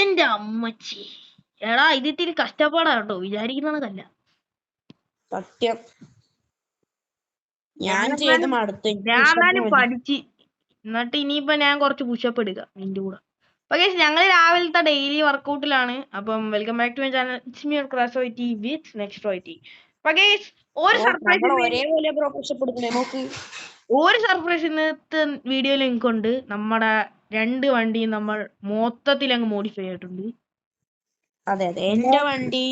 എന്റെ അമ്മച്ചി, എടാ ഇത് ഇത്തിരി കഷ്ടപ്പാടാ കേട്ടോ, വിചാരിക്കുന്നതല്ല. സത്യം ഞാൻ പഠിച്ച് എന്നിട്ട് ഇനിയിപ്പോ ഞാൻ കുറച്ച് പുഷപ്പ് എടുക്കാം നിന്റെ കൂടെ. പക്ഷേ ഞങ്ങൾ രാവിലത്തെ ഡെയിലി വർക്കൗട്ടിലാണ്. അപ്പം welcome back to my channel. It's me ക്രാസോയിറ്റി വിത്ത് നെക്സ്റ്റ്. പക്ഷേ ഒരു സർപ്രൈസ് ഇന്നത്തെ വീഡിയോയിൽ എനിക്കുണ്ട്. നമ്മുടെ 2 വണ്ടിയും നമ്മൾ മൊത്തത്തിൽ അങ്ങ് മോഡിഫൈ ആയിട്ടുണ്ട്. അതെ എന്റെ വണ്ടി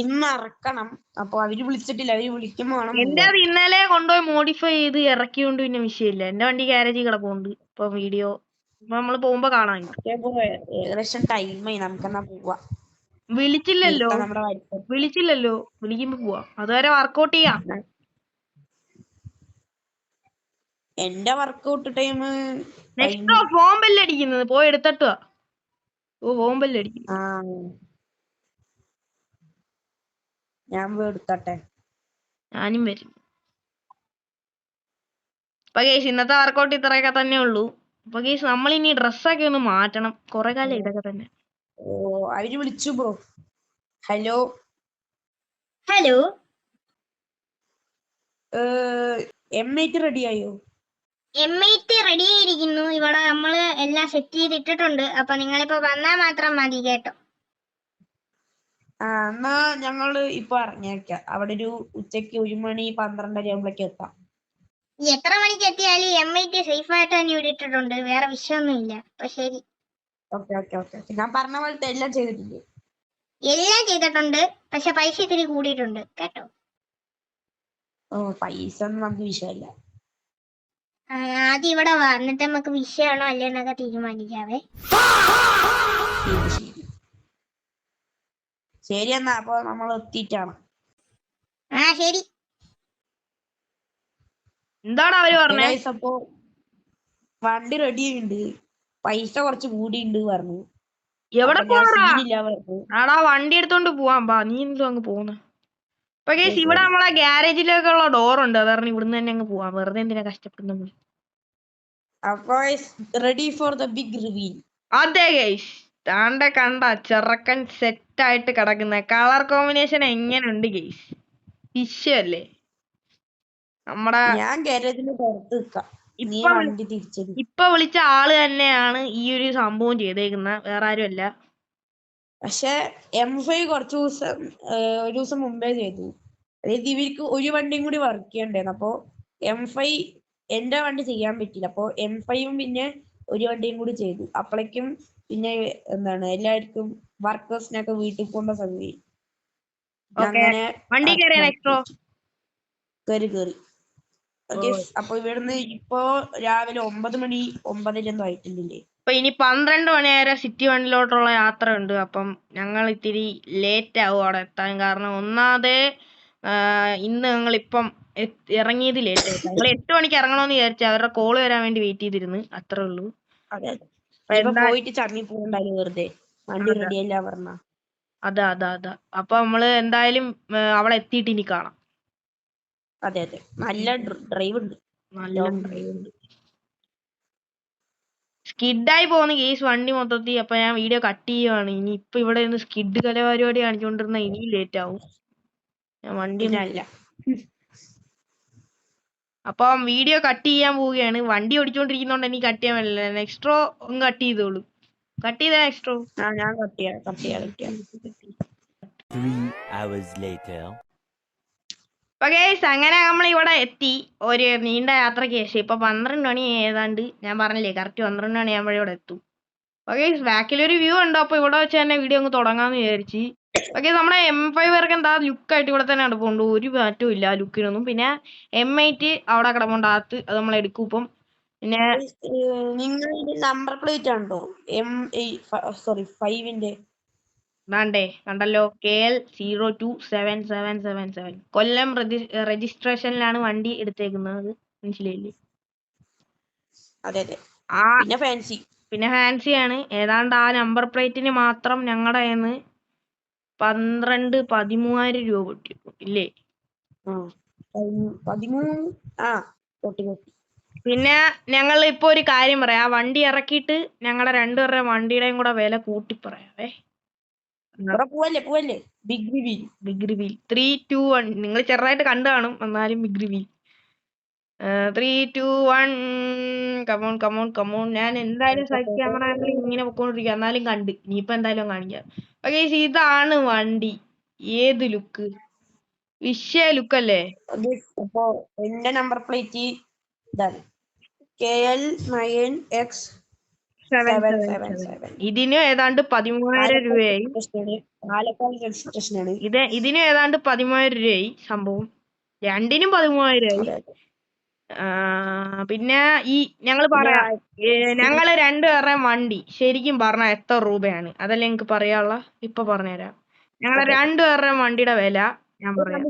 ഇന്ന് ഇറക്കണം. അപ്പൊ അവര് വിളിച്ചിട്ടില്ല, അവര് വിളിക്കുമ്പോ എന്റെ അത് ഇന്നലെ കൊണ്ടുപോയി മോഡിഫൈ ചെയ്ത് ഇറക്കിയോണ്ട് പിന്നെ വിഷയമില്ല. എന്റെ വണ്ടി ഗ്യാരേജിൽ കിടപ്പുണ്ട്. ഇപ്പൊ വീഡിയോ നമ്മള് പോകുമ്പോ കാണാൻ. ഏകദേശം ടൈമായി, നമുക്കെന്നാ പോവാ. വിളിച്ചില്ലല്ലോ, വിളിക്കുമ്പോ പോവാ. അതുവരെ വർക്കൗട്ട് ചെയ്യാം. എന്റെ വർക്കൗട്ട് ടൈം നെക്സ്റ്റ് ഫോം ബെല്ലടിക്കുന്നത് പോയി എടുത്തിട്ട് ഫോം ബെല്ലടിക്കുന്നു. ഞാൻ പോയി എടുത്തട്ടെ. ഞാനും വരും. അപ്പൊ കേസ് ഇന്നത്തെ വർക്കൗട്ട് ഇത്രയൊക്കെ തന്നെ ഉള്ളൂ. അപ്പൊ കേസ് നമ്മളിനി ഡ്രസ്സൊക്കെ ഒന്ന് മാറ്റണം. കുറെ കാലം ഇതൊക്കെ തന്നെ. അവര് വിളിച്ചു ബ്രോ. ഹലോ M8 റെഡിയായോ? M8 റെഡി ആയിരിക്കുന്നു. ഇവിടെ നമ്മള് എല്ലാം സെറ്റ് ചെയ്തിട്ടിട്ടുണ്ട്. അപ്പൊ നിങ്ങളിപ്പോ വന്നാൽ മാത്രം മതി കേട്ടോ. എന്നാ ഞങ്ങള് ഇപ്പൊ ഇറങ്ങിയേക്കാം. അവിടെ ഒരു ഉച്ചക്ക് 1 മണി 12:30 ആകുമ്പോഴേക്കും എത്താം. എത്ര മണിക്ക് എത്തിയാലും M8 സേഫ് ആയിട്ട് തന്നെ ഇട്ടിട്ടുണ്ട്. വേറെ വിഷയമൊന്നുമില്ല. അപ്പൊ ശരി. ഓക്കെ. ഞാൻ പറഞ്ഞ പോലത്തെ എല്ലാം ചെയ്തിട്ടില്ലേ? എല്ലാം ചെയ്തിട്ടുണ്ട്. പക്ഷെ പൈസ ഇത്തിരി കൂടിയിട്ടുണ്ട് കേട്ടോ. പൈസ ഒന്നും നമുക്ക് വിഷയമല്ല. ആദ്യം ഇവിടെ വന്നിട്ട് നമുക്ക് വിഷയമാണോ അല്ലേന്നൊക്കെ തീരുമാനിക്കാവേ. ശരി എന്നാ, അപ്പൊ നമ്മൾ എത്തിയിട്ടാണ്. ശരി. എന്താണ് അവര് പറഞ്ഞേ? അപ്പൊ വണ്ടി റെഡി ഉണ്ട്, പൈസ കുറച്ച് കൂടിയുണ്ട് പറഞ്ഞു. എവിടെ പോടാ, വണ്ടി എടുത്തോണ്ട് പോവാൻ പാ. നീ എന്തോ അങ്ങ് പോന്ന്. അപ്പൊ കേസ് ഇവിടെ നമ്മളെ ഗ്യാരേജിലേക്കുള്ള ഡോറുണ്ട്. അതാണ് ഇവിടുന്ന് തന്നെ അങ്ങ് പോവാം. വെറുതെ എന്തിനാ കഷ്ടപ്പെടുന്നത്. Ready for the big reveal. അതെ ഗൈസ്, താണ്ട കണ്ട ചെറുക്കൻ സെറ്റ് ആയിട്ട് കിടക്കുന്ന കളർ കോമ്പിനേഷൻ എങ്ങനെയുണ്ട് ഗൈസ്? വിഷയല്ലേ? നമ്മടെ ഇപ്പൊ വിളിച്ച ആള് തന്നെയാണ് ഈ ഒരു സംഭവം ചെയ്തേക്കുന്ന, വേറെ ആരും അല്ല. പക്ഷെ M5 ഒരു ദിവസം മുമ്പേ ചെയ്തു. അതായത് ഇവർക്ക് ഒരു വണ്ടിയും കൂടി വർക്ക് ചെയ്യണ്ടായിരുന്നു. അപ്പൊ M5 എന്റെ വണ്ടി ചെയ്യാൻ പറ്റില്ല. അപ്പൊ M5 പിന്നെ ഒരു വണ്ടിയും കൂടി ചെയ്തു. അപ്പോഴേക്കും പിന്നെ എല്ലാവർക്കും വർക്കേഴ്സിനൊക്കെ വീട്ടിൽ പോകേണ്ട സമയം. അങ്ങനെ കേറി. അപ്പൊ ഇവിടുന്ന് ഇപ്പൊ രാവിലെ 9 മണി 9:00 ആയിട്ടില്ലേ. അപ്പൊ ഇനി 12 മണി വരെ സിറ്റി വണ്ടിലോട്ടുള്ള യാത്ര ഉണ്ട്. അപ്പം ഞങ്ങൾ ഇത്തിരി ലേറ്റ് ആവും അവിടെ എത്താൻ. കാരണം ഒന്നാമത് ഇന്ന് ഞങ്ങൾ ഇപ്പം ഇറങ്ങിയത് ലേറ്റ് ആയിട്ട്. ഞങ്ങൾ 8 മണിക്ക് ഇറങ്ങണമെന്ന് വിചാരിച്ചു. അവരുടെ കോള് വരാൻ വേണ്ടി വെയിറ്റ് ചെയ്തിരുന്നു, അത്രേ ഉള്ളൂ. പോയിട്ട് ചമ്മി പോകണ്ടായിരുന്നു വെറുതെ. വണ്ടി റെഡിയല്ല പറഞ്ഞ. അതാ അപ്പൊ നമ്മള് എന്തായാലും അവിടെ എത്തിയിട്ട് ഇനി കാണാം. അതെ നല്ല ഡ്രൈവ് ഉണ്ട്. സ്കിഡായി പോകുന്ന കേസ് വണ്ടി മൊത്തത്തിൽ. അപ്പൊ ഞാൻ വീഡിയോ കട്ട് ചെയ്യുവാണ്. ഇനി ഇപ്പൊ ഇവിടെ നിന്ന് സ്കിഡ് കലാപരിപാടി കാണിച്ചോണ്ടിരുന്ന ഇനിയും ലേറ്റ് ആവും. ഞാൻ വണ്ടി അപ്പം വീഡിയോ കട്ട് ചെയ്യാൻ പോവുകയാണ്. വണ്ടി ഓടിച്ചോണ്ടിരിക്കുന്നോണ്ട് എനിക്ക് കട്ട് ചെയ്യാൻ പറ്റില്ല. നെക്സ്ട്രോ ഒന്ന് കട്ട് ചെയ്തോളൂ. കട്ട് ചെയ്ത നെക്സ്ട്രോ ഞാൻ കട്ട് ചെയ്യാം. അങ്ങനെ നമ്മൾ ഇവിടെ എത്തി. ഒരു നീണ്ട യാത്രയ്ക്ക് ശേഷം ഇപ്പൊ 12 മണി ഏതാണ്ട്. ഞാൻ പറഞ്ഞില്ലേ, കറക്റ്റ് 12 മണിയാകുമ്പോഴേ ഇവിടെ എത്തും. ബാക്കിലൊരു വ്യൂ ഉണ്ട്. അപ്പൊ ഇവിടെ വെച്ച് തന്നെ വീഡിയോ അങ്ങ് തുടങ്ങാന്ന് വിചാരിച്ച്. നമ്മുടെ M5 ഇറക്കാൻ എന്താ ലുക്കായിട്ട് ഇവിടെ തന്നെ കിടപ്പുണ്ട്. ഒരു മാറ്റവും ഇല്ല ലുക്കിനൊന്നും. പിന്നെ M8 അവിടെ കിടപ്പുണ്ട് അകത്ത്. അത് നമ്മൾ എടുക്കും ഇപ്പം. പിന്നെ നിങ്ങളുടെ നമ്പർ പ്ലേറ്റ് ഉണ്ടോ? M5 വേണ്ടേ? കണ്ടല്ലോ, KL 027777. കൊല്ലം രജിസ്ട്രേഷനിലാണ് വണ്ടി എടുത്തേക്കുന്നത്. മനസ്സിലായില്ലേ? അതെ. പിന്നെ ഫാൻസി ആണ്. ഏതാണ്ട് ആ നമ്പർ പ്ലേറ്റിന് മാത്രം ഞങ്ങളുടെ കയ്യിന്ന് 13,000 രൂപ പൊട്ടിക്കും ഇല്ലേ? 13 പൊട്ടി. പിന്നെ ഞങ്ങൾ ഇപ്പൊ ഒരു കാര്യം പറയാം. ആ വണ്ടി ഇറക്കിയിട്ട് ഞങ്ങളുടെ രണ്ടുപേരുടെ വണ്ടിയുടെയും കൂടെ വില കൂട്ടി പറയാവേ. ഇവിടെ പോവല്ലേ ബിഗ് റിവീൽ. Big reveal 3, 2, 1. നിങ്ങൾ ചെറുതായിട്ട് കണ്ടു കാണും, എന്നാലും big reveal. 3, 2, 1. Come on come on come on. ഞാൻ എന്തായാലും സൈഡ് ക്യാമറ ആംഗിൾ ഇങ്ങനെ പൊക്കോണ്ടിരിക്കുക, എന്നാലും കണ്ട്. ഇനിയിപ്പോ എന്തായാലും കാണിക്കാം. ഓക്കെ, ഇതാണ് വണ്ടി. ഏത് ലുക്ക്, വിഷയ ലുക്ക് അല്ലേ? അപ്പൊ എന്റെ നമ്പർ പ്ലേറ്റ് ഇതാണ് KL9X777. ഇതിന് ഏതാണ്ട് 13,000 രൂപയായി. പാലക്കാട് രജിസ്ട്രേഷനാണ്. ഇതിന് ഏതാണ്ട് 13,000 രൂപയായി സംഭവം. രണ്ടിനും 13,000 ആയി. പിന്നെ ഈ ഞങ്ങള് പറയാം, ഞങ്ങള് രണ്ടുപേരുടെയും വണ്ടി ശരിക്കും പറഞ്ഞ എത്ര രൂപയാണ്, അതല്ലേ നിങ്ങക്ക് പറയാനുള്ള? ഇപ്പൊ പറഞ്ഞുതരാം. ഞങ്ങളെ രണ്ടുപേരുടെയും വണ്ടിയുടെ വില ഞാൻ പറയാം.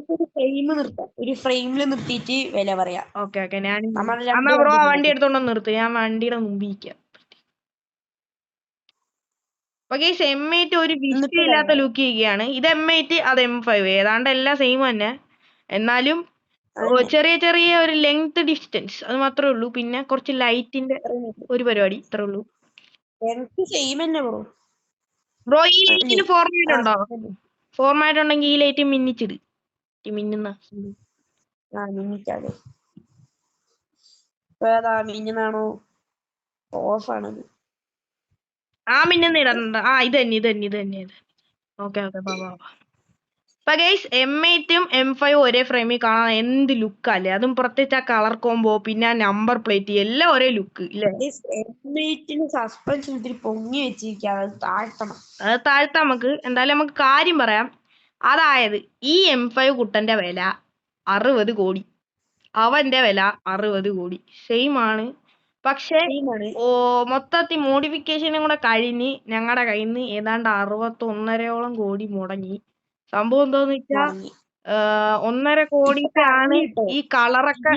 ഒരു ഫ്രെയിമിൽ നിർത്തിയിട്ട് വില പറയാം. ഓക്കെ ഞാൻ എന്നാ ബ്രോ ആ വണ്ടി എടുത്തോണ്ട് നിർത്ത്, ഞാൻ വണ്ടിയുടെ മുമ്പിരിക്കാം. M8 ഒരു വിഷയമില്ലാത്ത ലുക്ക് ചെയ്യുകയാണ്. ഇത് M8, അത് M5, ഏതാണ്ട് എല്ലാം സെയിം തന്നെ. എന്നാലും ചെറിയ ഒരു ലെങ്ത് ഡിസ്റ്റൻസ്, അത് മാത്രമേ ഉള്ളൂ. പിന്നെ കുറച്ച് ലൈറ്റിന്റെ ഒരു പരിപാടി, ഇത്രേ ഉള്ളൂ. ബ്രോ ഈ ലൈറ്റിന് ഫോർമാറ്റ് ഉണ്ടോ? ഫോർമാറ്റ് ഉണ്ടെങ്കിൽ ഈ ലൈറ്റ് മിന്നിച്ചിട്, മിന്നുന്ന. മിന്നുന്നാണോ ഓഫാണത്? ആ മിന്നുന്ന ഇടണ്ട. ആ ഇത് തന്നെ. ഓക്കെ അപ്പൊ ഗൈസ്, M8ഉം M5ഉം ഒരേ ഫ്രെയിമിൽ കാണാൻ എന്ത് ലുക്ക് അല്ലേ? അതും പ്രത്യേകിച്ച് ആ കളർ കോംബോ, പിന്നെ ആ നമ്പർ പ്ലേറ്റ്, എല്ലാം ഒരേ ലുക്ക് ഇല്ലേ? സസ്പെൻഷൻ ഇത്തിരി പൊങ്ങി വെച്ചിരിക്കുക, അത് താഴ്ത്താം. എന്തായാലും നമുക്ക് കാര്യം പറയാം. അതായത് ഈ M5 കുട്ടന്റെ വില 60 കോടി, അവന്റെ വില 60 കോടി, സെയിം ആണ്. പക്ഷെ മൊത്തത്തിൽ മോഡിഫിക്കേഷനും കൂടെ കഴിഞ്ഞ് ഞങ്ങളുടെ കയ്യിൽ നിന്ന് ഏതാണ്ട് 61.5 കോടി മുടങ്ങി. സംഭവം എന്താന്ന് വെച്ചാ 1.5 കോടിക്കാണ് ഈ കളറൊക്കെ.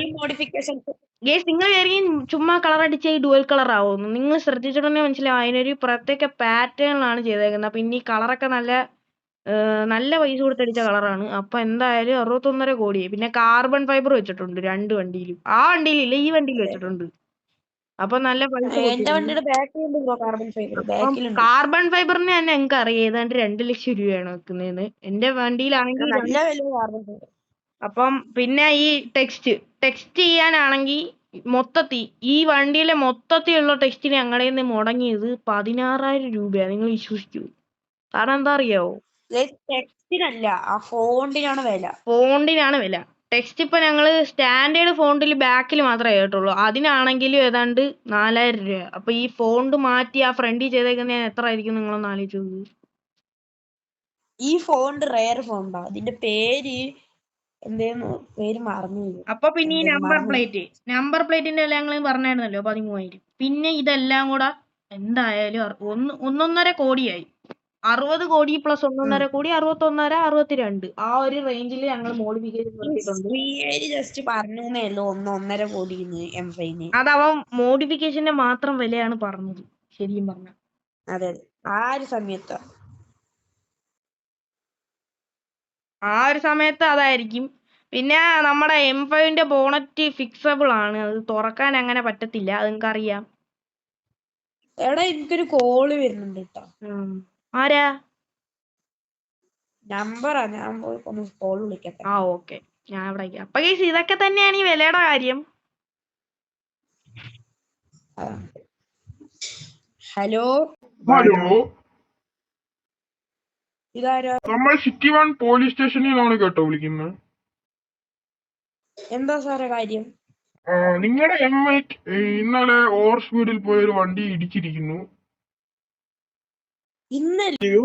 ഗേസ്, നിങ്ങൾ വിചാരിക്കും ചുമ്മാ കളർ അടിച്ച ഈ ഡുവൽ കളർ ആവുമെന്ന്. നിങ്ങൾ ശ്രദ്ധിച്ചിട്ടുണ്ടെങ്കിൽ മനസ്സിലാവും, അതിനൊരു പ്രത്യേക പാറ്റേണിലാണ് ചെയ്തേക്കുന്നത്. പിന്നെ ഈ കളറൊക്കെ നല്ല പൈസ കൊടുത്തടിച്ച കളറാണ്. അപ്പൊ എന്തായാലും 61.5 കോടിയായി. പിന്നെ കാർബൺ ഫൈബർ വെച്ചിട്ടുണ്ട് 2 വണ്ടിയിലും. ആ വണ്ടിയിലില്ല, ഈ വണ്ടിയിൽ വെച്ചിട്ടുണ്ട്. അപ്പൊ നല്ല പൈസ. കാർബൺ ഫൈബറിന് തന്നെ ഞങ്ങൾക്ക് അറിയാം ഏതാണ്ട് 2 ലക്ഷം രൂപയാണ് വെക്കുന്നതെന്ന്. എന്റെ വണ്ടിയിലാണെങ്കിൽ. അപ്പം പിന്നെ ഈ ടെക്സ്റ്റ് ചെയ്യാനാണെങ്കിൽ മൊത്തത്തിൽ ഈ വണ്ടിയിലെ മൊത്തത്തിലുള്ള ടെക്സ്റ്റിന് ഞങ്ങളുടെ നിന്ന് മുടങ്ങിയത് 16,000 രൂപയാണ്. നിങ്ങൾ വിശ്വസിക്കൂ? കാരണം എന്താ അറിയാവോ? ഫോണ്ടിനാണ് വില. ടെക്സ്റ്റ് ഇപ്പൊ ഞങ്ങള് സ്റ്റാൻഡേർഡ് ഫോണ്ടിൽ ബാക്കിൽ മാത്രമേ കേട്ടുള്ളൂ. അതിനാണെങ്കിലും ഏതാണ്ട് 4,000 രൂപ. അപ്പൊ ഈ ഫോണ്ട് മാറ്റി ആ ഫ്രണ്ടിൽ ചെയ്തേക്കുന്ന എത്ര ആയിരിക്കും നിങ്ങളൊന്ന് ആലോചിച്ചു? ഈ ഫോണ്ട് റയർ ഫോണ്ടാ, അതിന്റെ പേര് മറന്നു. അപ്പൊ പിന്നെ ഈ നമ്പർ പ്ലേറ്റിന്റെ എല്ലാം ഞങ്ങൾ പറഞ്ഞായിരുന്നല്ലോ 13,000. പിന്നെ ഇതെല്ലാം കൂടെ എന്തായാലും 1.5 കോടിയായി. 60 കോടി പ്ലസ് 1.5 കോടി 61.5, 62, ആ ഒരു റേഞ്ചിൽ ഞങ്ങൾ മോഡിഫിക്കേഷൻ നടത്തിയിട്ടുണ്ട്. അതവൻ മോഡിഫിക്കേഷന്റെ മാത്രം വിലയാണ് പറഞ്ഞത്, ശരിയും പറഞ്ഞ. അതെ, ആ ഒരു സമയത്ത് അതായിരിക്കും. പിന്നെ നമ്മുടെ M5ന്റെ ബോണറ്റ് ഫിക്സബിൾ ആണ്, അത് തുറക്കാൻ അങ്ങനെ പറ്റത്തില്ല, അത് നിങ്ങൾക്ക് അറിയാം. എനിക്കൊരു കോള് വരുന്നുണ്ട് കേട്ടോ. ആരാ? നമ്പറാ, ഞാൻ പോയി ഒന്ന് കോൾ വിളിക്കട്ടെ. ഓക്കെ, ഞാൻ ഇവിടെ. അപ്പൊ ഇതൊക്കെ തന്നെയാണ് ഈ വിലയുടെ കാര്യം. ഹലോ ഇതാരാ? നമ്മൾ സിറ്റി 1 പോലീസ് സ്റ്റേഷനിൽ നിന്നാണ് കേട്ടോ വിളിക്കുന്നത്. എന്താ സാറേ കാര്യം? നിങ്ങളുടെ M8 ഇന്നലെ ഓവർ സ്പീഡിൽ പോയൊരു വണ്ടി ഇടിച്ചിരിക്കുന്നു.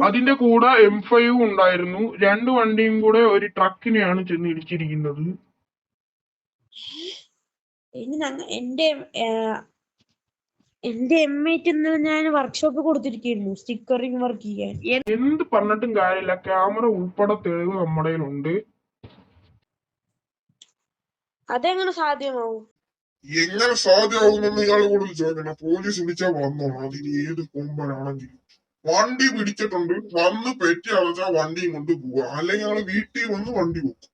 അതിന്റെ കൂടെ M5 ഉണ്ടായിരുന്നു. 2 വണ്ടിയും കൂടെ ഒരു ട്രക്കിനെയാണ് ചെന്ന് ഇടിച്ചിരിക്കുന്നത്. എന്റെ M8 ഞാൻ വർക്ക്ഷോപ്പിൽ കൊടുത്തിരിക്കുന്നു സ്റ്റിക്കറിംഗ് വർക്ക് ചെയ്യാൻ. എന്ത് പറഞ്ഞിട്ടും കാര്യമില്ല, ക്യാമറ ഉൾപ്പെടെ തെളിവ് നമ്മുടെ ഉണ്ട്. അതെങ്ങനെ സാധ്യമാവും? എങ്ങനെ സാധ്യമാകുമെന്ന് ഇയാൾ കൂടുതൽ ചോദിക്കണം. പോലീസ് വിളിച്ചാൽ വന്നോളാം, അതിന് ഏത് കൊമ്പനാണെങ്കിലും. വണ്ടി പിടിച്ചിട്ടുണ്ട്, വന്ന് പെറ്റി അടച്ചാൽ വണ്ടിയും കൊണ്ട് പോവാ, അല്ലെങ്കിൽ ഞങ്ങള് വീട്ടിൽ വന്ന് വണ്ടി വെക്കും.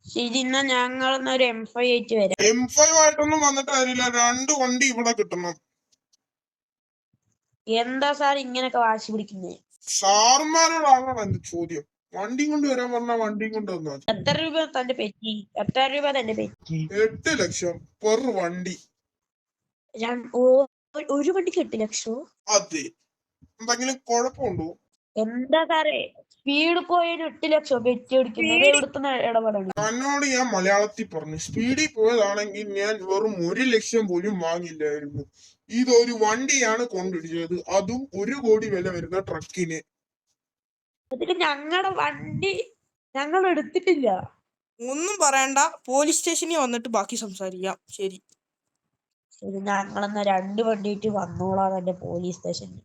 ശരി, എന്നാ ഞങ്ങൾ ഒരു M5 ആയിട്ട് വരാം. M5 ആയിട്ടൊന്നും വന്നിട്ട് കാര്യമില്ല, 2 വണ്ടി ഇവിടെ കിട്ടണം. എന്താ സാർ ഇങ്ങനൊക്കെ വാശി പിടിക്കുന്നത്? സാറുമാരോടാണോ എന്റെ ചോദ്യം? വണ്ടി കൊണ്ട് വരാൻ പറഞ്ഞ വണ്ടിയും കൊണ്ട് വന്നാൽ എത്ര രൂപ തന്റെ പെറ്റി? 8 ലക്ഷം പെർ വണ്ടി. ഒരു വണ്ടിക്ക് 8 ലക്ഷോ? അതെ, എന്തെങ്കിലും കുഴപ്പമുണ്ടോ? എന്താ സാറേ സ്പീഡ് പോയതിന് 8 ലക്ഷം പെറ്റി എടുക്കുന്നത്? എവിടുത്തെ ഇടപെടണം? എന്നോട് ഞാൻ മലയാളത്തിൽ പറഞ്ഞു, സ്പീഡിൽ പോയതാണെങ്കിൽ ഞാൻ വെറും 1 ലക്ഷം പോലും വാങ്ങില്ലായിരുന്നു. ഇതൊരു വണ്ടിയാണ് കൊണ്ടിടിച്ചത്, അതും 1 കോടി വില വരുന്ന ട്രക്കിന്. അതിന് ഞങ്ങളുടെ വണ്ടി ഞങ്ങൾ എടുത്തിട്ടില്ല. ഒന്നും പറയണ്ട, പോലീസ് സ്റ്റേഷനിൽ വന്നിട്ട് ബാക്കി സംസാരിക്കാം. ശരി ശരി, ഞങ്ങളെന്നാ 2 വണ്ടിയിട്ട് വന്നോളാം എന്റെ പോലീസ് സ്റ്റേഷനിൽ.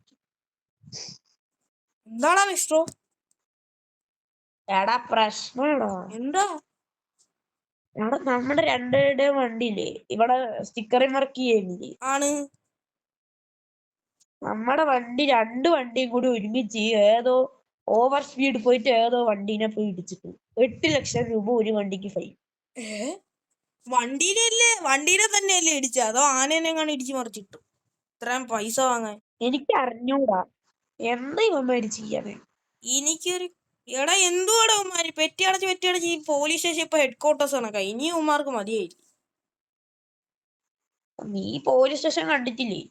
എന്താടാ മിസ്റ്റോ? എടാ പ്രശ്നമാണോ? എന്താ? എടാ നമ്മുടെ 2 വണ്ടിയില്ലേ ഇവിടെ സ്റ്റിക്കറിങ് വർക്ക് ചെയ്യുന്നില്ലേ? ആണ് നമ്മുടെ വണ്ടി 2 വണ്ടിയും കൂടി ഒരുമിച്ച് ഏതോ ഓവർ സ്പീഡ് പോയിട്ട് ഏതോ വണ്ടീനെ പോയി ഇടിച്ചിട്ടു. 8 ലക്ഷം രൂപ ഒരു വണ്ടിക്ക് ഫൈൻ. വണ്ടീനെ തന്നെയല്ലേ ഇടിച്ച, അതോ ആനേനെ കാണി ഇടിച്ചു മറിച്ചിട്ടു? ഇത്രയും പൈസ വാങ്ങാൻ എനിക്ക് അറിഞ്ഞൂടാ എന്താ ഇവന്മാര് ചെയ്യാന്. എനിക്കൊരു എടാ എന്തുവാടാ ഉമ്മാര് പെറ്റിയടച്ച് ഈ പോലീസ് സ്റ്റേഷൻ ഇപ്പൊ ഹെഡ് ക്വാർട്ടേഴ്സ് കണക്കാ. ഇനി ഉമ്മാർക്ക് മതിയായി. നീ പോലീസ് സ്റ്റേഷൻ കണ്ടിട്ടില്ലേ?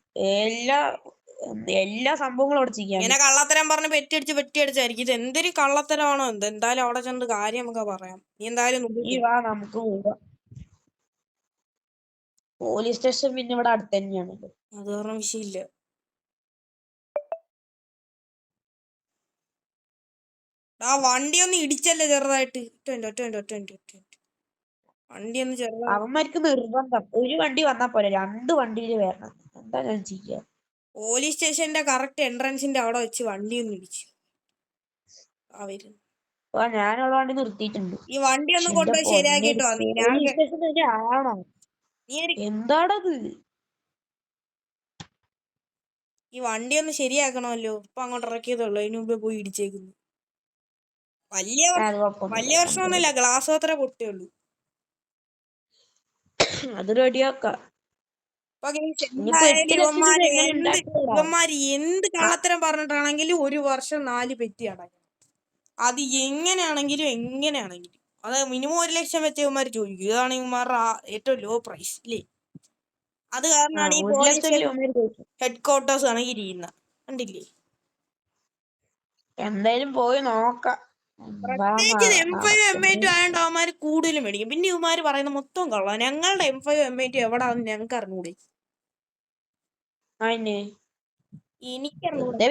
എല്ലാ സംഭവങ്ങളും അവിടെ ചെയ്യാൻ. ഇങ്ങനെ കള്ളത്തരം പറഞ്ഞ് പെറ്റിയടിച്ചായിരിക്കും. ഇത് എന്തൊരു കള്ളത്തരമാണോ എന്തായാലും അവിടെ ചെന്ന് കാര്യം നമുക്ക് പറയാം. നീ എന്തായാലും വാ നമുക്ക് പോവാം. പോലീസ് സ്റ്റേഷൻ പിന്നെ ഇവിടെ അടുത്ത് തന്നെയാണല്ലോ, അത് പറഞ്ഞ വിഷയമില്ല. ആ വണ്ടി ഒന്ന് ഇടിച്ചല്ലേ ചെറുതായിട്ട്. വണ്ടി ഒന്ന് ചെറുതായി. അവന്മാർക്ക് നിർബന്ധം ഒരു വണ്ടി വന്നാ പോലെ 2 വണ്ടിയിൽ വരണം. എന്താ ഞാൻ ചെയ്യാ? പോലീസ് സ്റ്റേഷന്റെ കറക്റ്റ് എൻട്രൻസിന്റെ അവിടെ വെച്ച് വണ്ടി ഒന്ന് ഇടിച്ചു. ഞാനുള്ള വണ്ടി നിർത്തിയിട്ടുണ്ട്. ഈ വണ്ടി ഒന്ന് കൊണ്ടുപോയി ശരിയാക്കിട്ടോ. ആണോ? എന്താടത്? ഈ വണ്ടി ഒന്ന് ശരിയാക്കണമല്ലോ. ഇപ്പൊ അങ്ങോട്ട് ഇറക്കിയതുള്ളൂ, അതിന് മുമ്പേ പോയി ഇടിച്ചേക്കുന്നു. വലിയ പ്രശ്നമൊന്നുമില്ല, ഗ്ലാസ് മാത്രമേ പൊട്ടിയുള്ളൂ. അത് റെഡിയാക്കാം. ഇവന്മാര് എന്ത് കള്ളത്തരം പറഞ്ഞിട്ടാണെങ്കിലും 1 വർഷം 4 പെറ്റി അടയ്ക്കണം. അത് എങ്ങനെയാണെങ്കിലും അത് മിനിമം 1 ലക്ഷം വെച്ച് ഇവന്മാര് ചോദിക്കും. ഇതാണ് ഇവന്മാരുടെ ഏറ്റവും ലോ പ്രൈസ് ഇല്ലേ? അത് കാരണമാണ് ഈ ഹെഡ് ക്വാർട്ടേഴ്സ് ആണ് ഇരിക്കുന്നത്. കണ്ടില്ലേ? എന്തായാലും പോയി നോക്കാം. പ്രത്യേകിച്ച് M5 M8 ആയതുകൊണ്ട് അവന്മാര് കൂടുതലും മേടിക്കും. പിന്നെ ഇവന്മാര് പറയുന്ന മൊത്തം കള്ളാ. ഞങ്ങളുടെ M5 M8 എവിടാന്ന് ഞങ്ങൾക്ക് അറിഞ്ഞൂടെ? എനിക്കറിഞ്ഞൂടെ.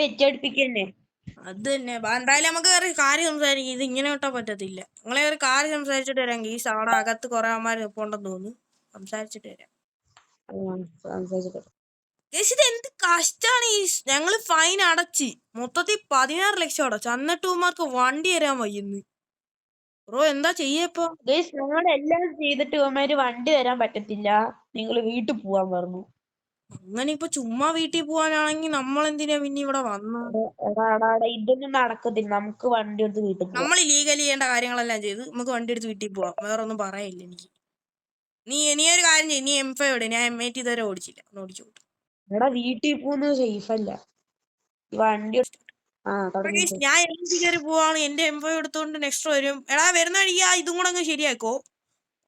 അത് തന്നെ. എന്തായാലും നമുക്ക് വേറെ കാര്യം സംസാരിക്കും. ഇത് ഇങ്ങനെ വിട്ടാ പറ്റത്തില്ല. നിങ്ങളെ ഒരു കാര്യം സംസാരിച്ചിട്ട് വരാം. ഈ അവിടെ അകത്ത് കുറെ അമ്മമാര് നിൽപ്പുണ്ടെന്ന് തോന്നുന്നു. സംസാരിച്ചിട്ട് വരാം. ഇത് എന്ത് കഷ്ടാണ്. ഞങ്ങള് ഫൈൻ അടച്ച് മൊത്തത്തിൽ 16 ലക്ഷം അടച്ചു. എന്നിട്ട് ഉമ്മാർക്ക് വണ്ടി തരാൻ വയ്യുന്നു. ബ്രോ എന്താ ചെയ്യപ്പോ? എല്ലാം ചെയ്തിട്ട് ഇവന്മാര് വണ്ടി തരാൻ പറ്റത്തില്ല, നിങ്ങൾ വീട്ടിൽ പോവാൻ പറഞ്ഞു. അങ്ങനെ ഇപ്പൊ ചുമ്മാ വീട്ടിൽ പോവാനാണെങ്കിൽ നമ്മളെന്തിനാ പിന്നെ ഇവിടെ വന്നത്? ഇതൊന്നും നടക്കത്തില്ല. നമുക്ക് വണ്ടി എടുത്ത് വീട്ടിൽ പോവാം. നമ്മൾ ലീഗലി ചെയ്യേണ്ട കാര്യങ്ങളെല്ലാം ചെയ്ത് നമുക്ക് വണ്ടി എടുത്ത് വീട്ടിൽ പോവാം. വേറെ ഒന്നും പറയില്ല എനിക്ക്. നീ ഒരു കാര്യം ചെയ്യും. നീ M5 ഓടി, ഞാൻ M8 ഇതുവരെ ഓടിച്ചില്ല. ഒന്ന് ഓടിച്ചു. എടാ വീട്ടിൽ പോകുന്നത് സേഫ് അല്ല. വണ്ടി ഞാൻ കയറി പോവാണ്. എന്റെ M5 എടുത്തോണ്ട് നെക്സ്റ്റ് വരും. എടാ വരുന്ന വഴിക്ക് ഇതും കൂടെ അങ്ങ് ശരിയാക്കോ.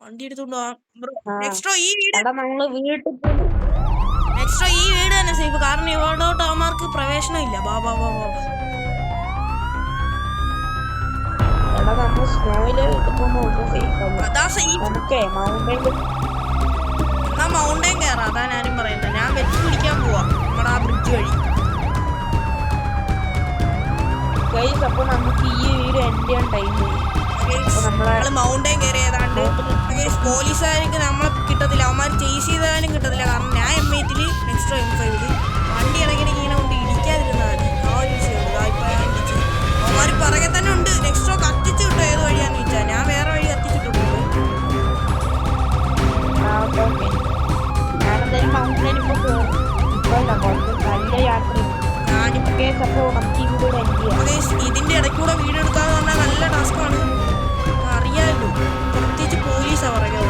വണ്ടി എടുത്തോണ്ട് നെക്സ്റ്റ് ഈ വീട് തന്നെ സേഫ്. കാരണം ഇവിടോട്ട് അവന്മാർക്ക് പ്രവേശനം ഇല്ല. അതാ സേഫ്. എന്നാ മൗണ്ടൻ കയറാം. അതാ ഞാനും പറയുന്നത്. ഞാൻ വെച്ച് പിടിക്കാൻ പോവാ നമ്മുടെ ആ ബ്രിഡ്ജ് വഴി. അപ്പൊ നമുക്ക് ഈ വീട് എൻഡ് ചെയ്യാൻ ടൈം. നമ്മള് മൗണ്ടൻ കയറി ഏതാണ്ട് പോലീസുകാർക്ക് നമ്മളെ കിട്ടത്തില്ല. അവന്മാർ ചേസ് ചെയ്താലും കിട്ടത്തില്ല. കാരണം ഞാൻ M8 നെക്സ്റ്റ് M5 വണ്ടി ഇടയ്ക്കിടയ്ക്ക് ഇങ്ങനെ കൊണ്ട് ഇടിക്കാതിരുന്നാൽ മതി. ആ ഒരു വിഷയമുണ്ട്. അവന്മാർ പിറകെ തന്നെ ഉണ്ട്. നെക്സ്റ്റോ കത്തിച്ചു കിട്ടോ ഏത് വഴിയാന്ന് ചോദിച്ചാൽ ഞാൻ വേറെ വഴി കത്തിച്ചിട്ടുണ്ട്. ഞാനെന്തായാലും മൗണ്ടനിൽ ഇപ്പൊ നല്ല യാത്ര. ഇതിന്റെ ഇടയ്ക്കൂടെ വീഡിയോ എടുക്കാന്ന് പറഞ്ഞാൽ നല്ല ടാസ്ക്കാണ്. അറിയാമല്ലോ. പ്രത്യേകിച്ച് പുറകെ